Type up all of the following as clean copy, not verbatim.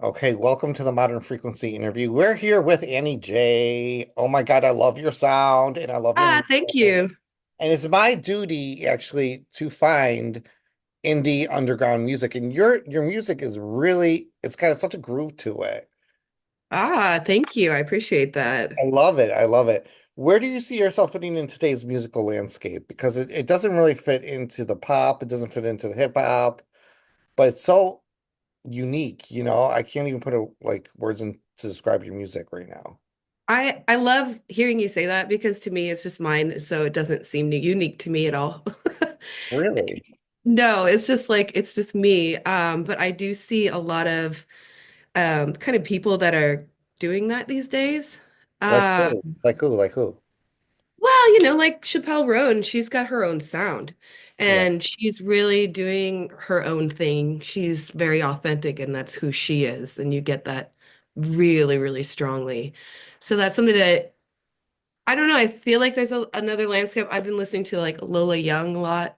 Okay, welcome to the Modern Frequency interview. We're here with Annie J. Oh my God, I love your sound and I love your Ah, music. thank you. And it's my duty actually to find indie underground music. And your music is really, it's got such a groove to it. Ah, thank you. I appreciate that. I love it. I love it. Where do you see yourself fitting in today's musical landscape? Because it doesn't really fit into the pop, it doesn't fit into the hip hop, but it's so unique, I can't even put like words in to describe your music right now. I love hearing you say that because to me it's just mine, so it doesn't seem unique to me at all. Really? No, it's just like it's just me. But I do see a lot of kind of people that are doing that these days. Like Uh, who? Like who? Like who? well, like Chappelle Roan, she's got her own sound Yeah. and she's really doing her own thing. She's very authentic and that's who she is. And you get that really, really strongly. So that's something that I don't know. I feel like there's another landscape. I've been listening to like Lola Young a lot,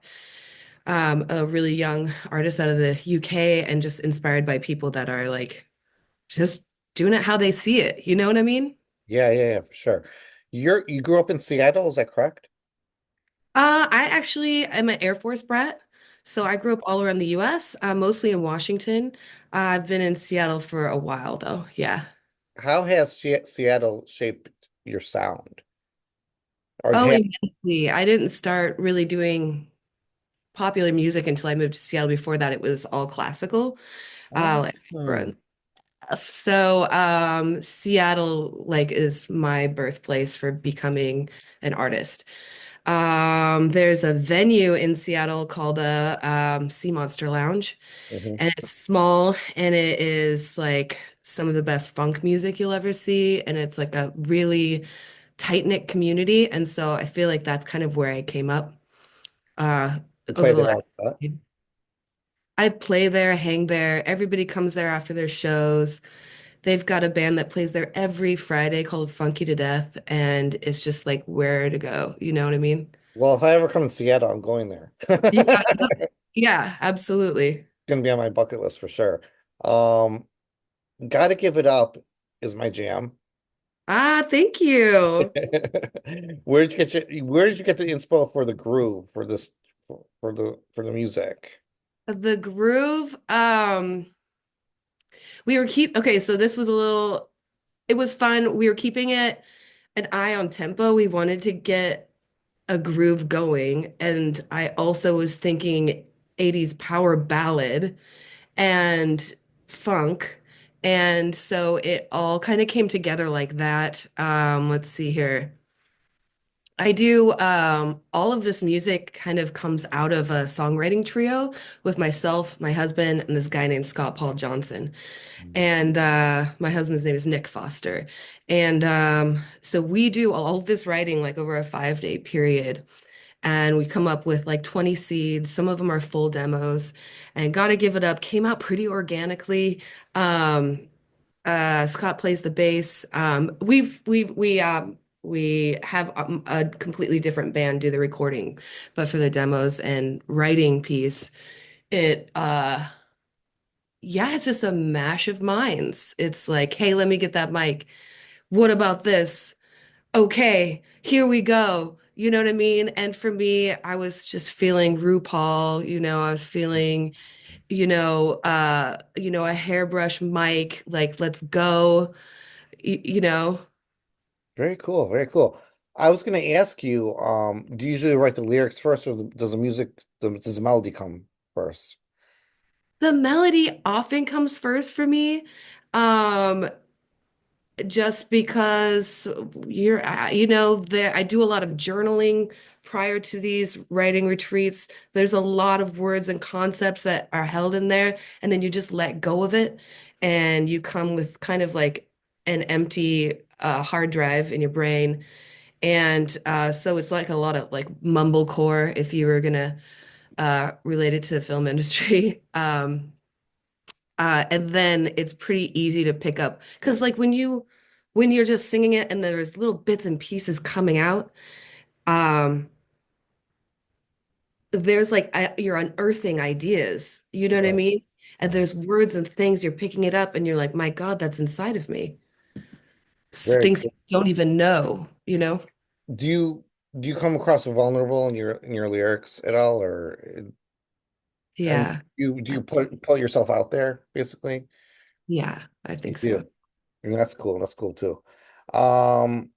a really young artist out of the UK, and just inspired by people that are like just doing it how they see it. You know what I mean? Yeah, for sure. You grew up in Seattle, is that correct? I actually am an Air Force brat. So I grew up all around the US, mostly in Washington. I've been in Seattle for a while though. Yeah. How has Seattle shaped your sound? Or Oh, have immensely. I didn't start really doing popular music until I moved to Seattle. Before that, it was all classical, oh, like opera and stuff. So, Seattle like is my birthplace for becoming an artist. There's a venue in Seattle called the Sea Monster Lounge, mhm. and it's small and it is like some of the best funk music you'll ever see, and it's like a really tight-knit community, and so I feel like that's kind of where I came up uh You play over the there last. all that? I play there, hang there. Everybody comes there after their shows. They've got a band that plays there every Friday called Funky to Death, and it's just like where to go. You know what I mean? Well, if I ever come to Seattle, I'm going there. You gotta go. Yeah, absolutely. Gonna be on my bucket list for sure. Um, Gotta Give It Up is my jam. Ah, thank you. Where did you get the inspo for the groove for this for the music? The groove, we were okay, so this was a little, it was fun. We were keeping it an eye on tempo. We wanted to get a groove going, and I also was thinking 80s power ballad and funk. And so it all kind of came together like that. Let's see here. I do all of this music kind of comes out of a songwriting trio with myself, my husband, and this guy named Scott Paul Johnson. And my husband's name is Nick Foster. And so we do all of this writing like over a 5-day period. And we come up with like 20 seeds. Some of them are full demos. And Gotta Give It Up came out pretty organically. Um, Scott plays the bass. We have a completely different band do the recording, but for the demos and writing piece, it yeah, it's just a mash of minds. It's like, hey, let me get that mic. What about this? Okay, here we go. You know what I mean? And for me, I was just feeling RuPaul, I was feeling, a hairbrush mic, like let's go, you know. Very cool, very cool. I was going to ask you, do you usually write the lyrics first, or does does the melody come first? The melody often comes first for me. Um, just because there I do a lot of journaling prior to these writing retreats. There's a lot of words and concepts that are held in there, and then you just let go of it, and you come with kind of like an empty hard drive in your brain. And so it's like a lot of like mumblecore if you were gonna relate it to the film industry. And then it's pretty easy to pick up because like when you're just singing it and there's little bits and pieces coming out, um, there's like you're unearthing ideas. You know what I Right. mean? And there's words and things you're picking it up and you're like, my God, that's inside of me. Very Things you cool. don't even know, you know? Do you do you come across vulnerable in your lyrics at all, or and Yeah. you do you put yourself out there basically? Yeah, I You think so. do, and that's cool. That's cool too. Um,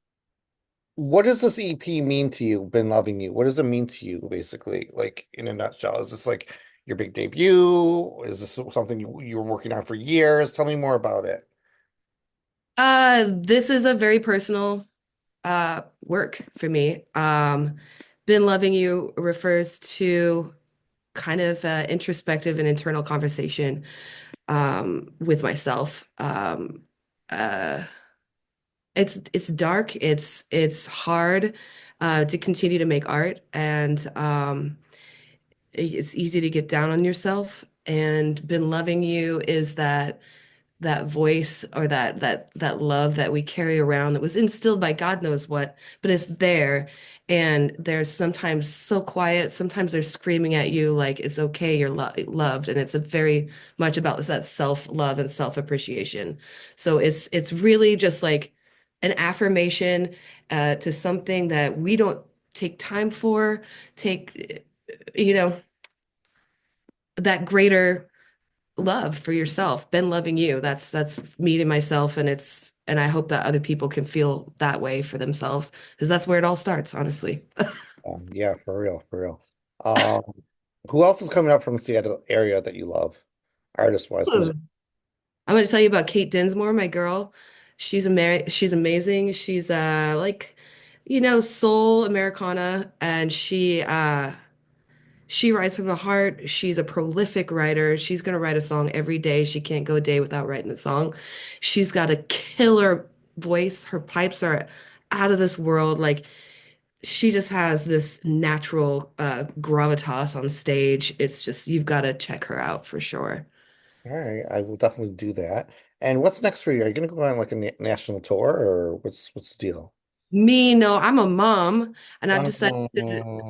what does this EP mean to you? Been loving you. What does it mean to you, basically? Like in a nutshell, is this like your big debut? Is this something you're working on for years? Tell me more about it. This is a very personal work for me. Been Loving You refers to kind of introspective and internal conversation with myself. Uh, it's dark, it's hard to continue to make art, and it's easy to get down on yourself. And Been Loving You is that voice or that love that we carry around that was instilled by God knows what, but it's there. And there's sometimes so quiet, sometimes they're screaming at you like it's okay, you're loved. And it's a very much about that self-love and self-appreciation. So it's really just like an affirmation to something that we don't take time for, take, you know, that greater love for yourself, been loving you. That's me to myself, and it's and I hope that other people can feel that way for themselves because that's where it all starts, honestly. Yeah, for real, for real. Um, who else is coming up from Seattle area that you love, artist wise, music? I'm going to tell you about Kate Dinsmore, my girl. She's amazing. She's like, soul Americana, and she writes from the heart. She's a prolific writer. She's going to write a song every day. She can't go a day without writing a song. She's got a killer voice. Her pipes are out of this world. Like she just has this natural gravitas on stage. It's just you've got to check her out for sure. All right, I will definitely do that. And what's next for you? Are you going to go on like a national tour, or what's the deal? Me, no, I'm a mom and I've decided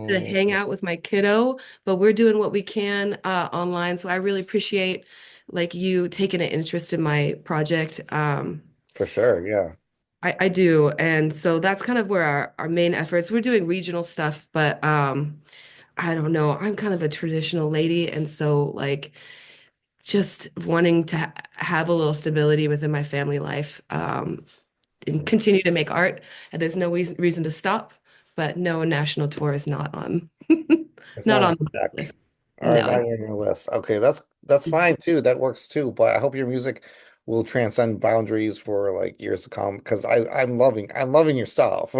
to Um, hang out with my kiddo, but we're doing what we can online. So I really appreciate like you taking an interest in my project. for sure, yeah. I do. And so that's kind of where our main efforts, we're doing regional stuff, but I don't know. I'm kind of a traditional lady. And so like just wanting to have a little stability within my family life. And continue to make art. And there's no reason to stop. But no, a national tour is not on It's not not on on the the bucket deck. list. All right, not No. on your list. Okay, that's fine too. That works too. But I hope your music will transcend boundaries for like years to come because I'm loving your stuff.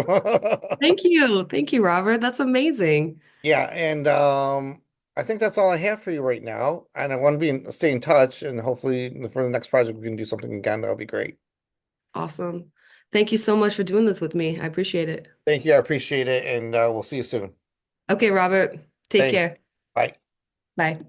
Thank you. Thank you, Robert. That's amazing. Yeah, and I think that's all I have for you right now. And I want to stay in touch, and hopefully for the next project we can do something again. That'll be great. Awesome. Thank you so much for doing this with me. I appreciate it. Thank you. I appreciate it, and we'll see you soon. Okay, Robert. Take Thanks. care. Bye. Bye.